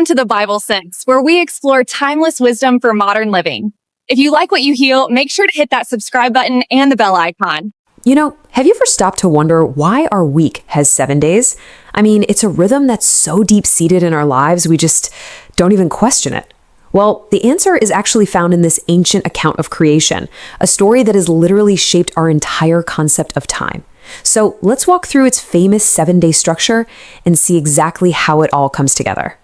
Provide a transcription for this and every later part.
to the Bible Sense, where we explore timeless wisdom for modern living. If you like what you hear, make sure to hit that subscribe button and the bell icon. You know, have you ever stopped to wonder why our week has 7 days? I mean, it's a rhythm that's so deep-seated in our lives, we just don't even question it. Well, the answer is actually found in this ancient account of creation, a story that has literally shaped our entire concept of time. So let's walk through its famous 7-day structure and see exactly how it all comes together.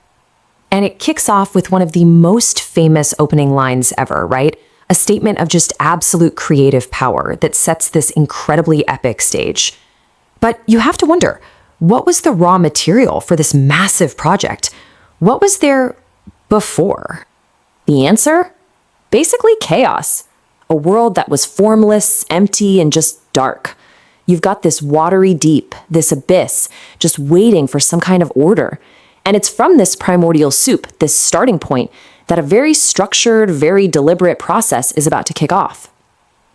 And it kicks off with one of the most famous opening lines ever, right? A statement of just absolute creative power that sets this incredibly epic stage. But you have to wonder, what was the raw material for this massive project? What was there before? The answer? Basically chaos. A world that was formless, empty, and just dark. You've got this watery deep, this abyss, just waiting for some kind of order. And it's from this primordial soup, this starting point, that a very structured, very deliberate process is about to kick off.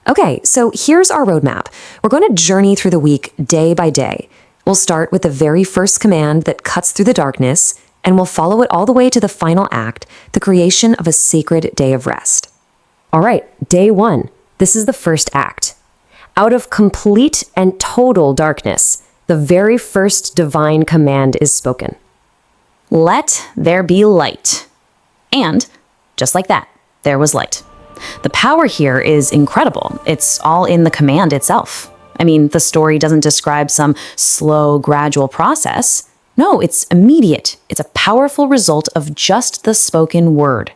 Okay, so here's our roadmap. We're going to journey through the week day by day. We'll start with the very first command that cuts through the darkness, and we'll follow it all the way to the final act, the creation of a sacred day of rest. All right, day 1. This is the first act. Out of complete and total darkness, the very first divine command is spoken. Let there be light. And, just like that, there was light. The power here is incredible. It's all in the command itself. I mean, the story doesn't describe some slow, gradual process. No, it's immediate. It's a powerful result of just the spoken word.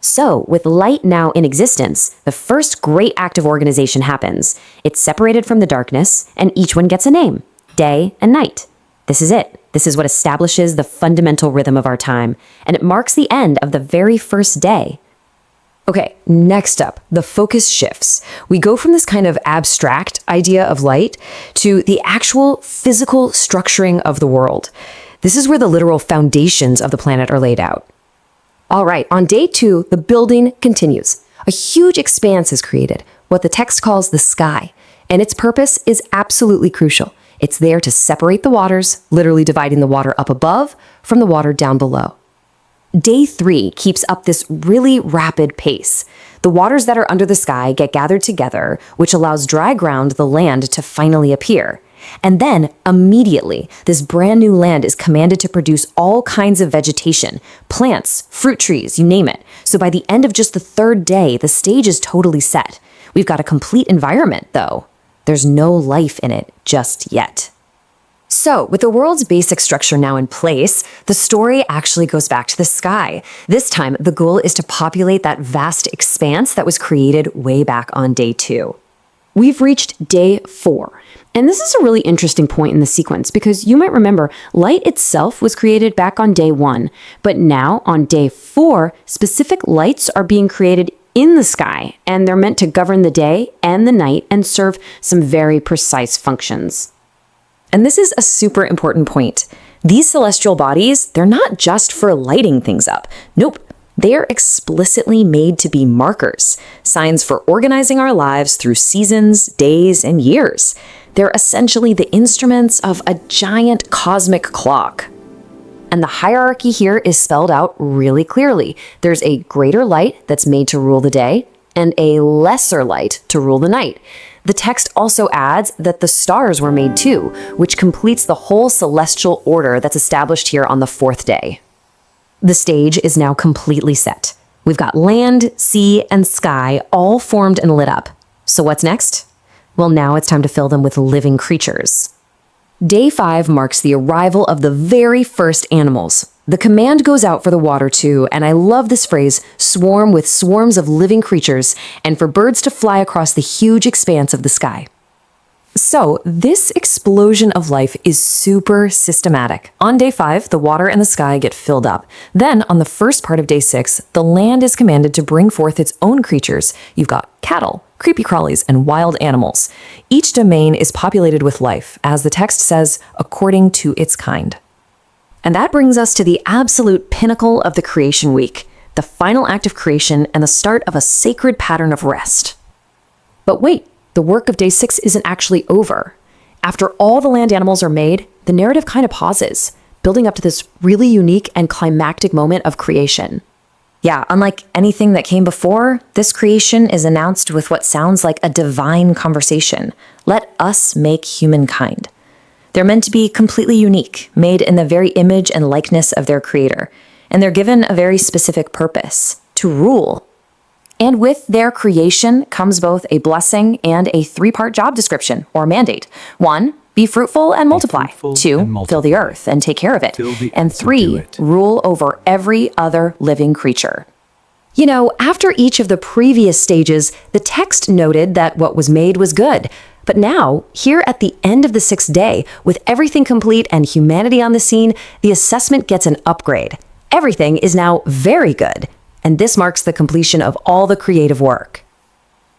So, with light now in existence, the first great act of organization happens. It's separated from the darkness, and each one gets a name, day and night. This is it. This is what establishes the fundamental rhythm of our time, and it marks the end of the very first day. Okay, next up, the focus shifts. We go from this kind of abstract idea of light to the actual physical structuring of the world. This is where the literal foundations of the planet are laid out. All right, on day 2, the building continues. A huge expanse is created, what the text calls the sky, and its purpose is absolutely crucial. It's there to separate the waters, literally dividing the water up above from the water down below. Day 3 keeps up this really rapid pace. The waters that are under the sky get gathered together, which allows dry ground, the land, to finally appear. And then, immediately, this brand new land is commanded to produce all kinds of vegetation, plants, fruit trees, you name it. So by the end of just the 3rd day, the stage is totally set. We've got a complete environment, though. There's no life in it just yet. So, with the world's basic structure now in place, the story actually goes back to the sky. This time, the goal is to populate that vast expanse that was created way back on day 2. We've reached day 4. And this is a really interesting point in the sequence because you might remember light itself was created back on day 1, but now on day 4, specific lights are being created in the sky, and they're meant to govern the day and the night and serve some very precise functions. And this is a super important point. These celestial bodies, they're not just for lighting things up. Nope. They're explicitly made to be markers, signs for organizing our lives through seasons, days, and years. They're essentially the instruments of a giant cosmic clock. And the hierarchy here is spelled out really clearly. There's a greater light that's made to rule the day, and a lesser light to rule the night. The text also adds that the stars were made too, which completes the whole celestial order that's established here on the 4th day. The stage is now completely set. We've got land, sea, and sky all formed and lit up. So what's next? Well, now it's time to fill them with living creatures. Day 5 marks the arrival of the very first animals. The command goes out for the water too, and I love this phrase, swarm with swarms of living creatures, and for birds to fly across the huge expanse of the sky. So, this explosion of life is super systematic. On day 5, the water and the sky get filled up. Then, on the first part of day 6, the land is commanded to bring forth its own creatures. You've got cattle, creepy crawlies, and wild animals. Each domain is populated with life, as the text says, according to its kind. And that brings us to the absolute pinnacle of the creation week, the final act of creation and the start of a sacred pattern of rest. But wait, the work of day 6 isn't actually over. After all the land animals are made, the narrative kind of pauses. building up to this really unique and climactic moment of creation. Yeah, unlike anything that came before, this creation is announced with what sounds like a divine conversation. Let us make humankind. They're meant to be completely unique, made in the very image and likeness of their creator, and they're given a very specific purpose: to rule. And with their creation comes both a blessing and a three-part job description or mandate. 1, be fruitful and multiply. 2, fill the earth and take care of it. And 3, rule over every other living creature. You know, after each of the previous stages, the text noted that what was made was good. But now, here at the end of the 6th day, with everything complete and humanity on the scene, the assessment gets an upgrade. Everything is now very good. And this marks the completion of all the creative work.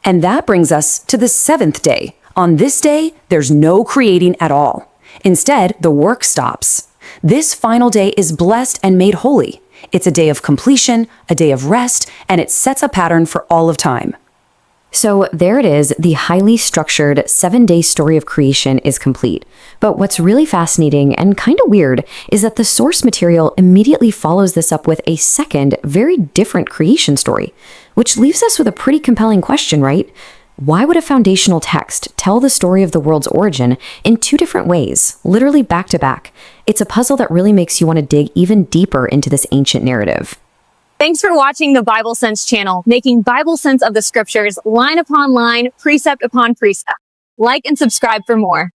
And that brings us to the 7th day. On this day, there's no creating at all. Instead, the work stops. This final day is blessed and made holy. It's a day of completion, a day of rest, and it sets a pattern for all of time. So there it is, the highly structured 7-day story of creation is complete. But what's really fascinating and kind of weird is that the source material immediately follows this up with a second, very different creation story, which leaves us with a pretty compelling question, right? Why would a foundational text tell the story of the world's origin in 2 different ways, literally back to back? It's a puzzle that really makes you want to dig even deeper into this ancient narrative. Thanks for watching the Bible Sense channel, making Bible sense of the scriptures line upon line, precept upon precept. Like and subscribe for more.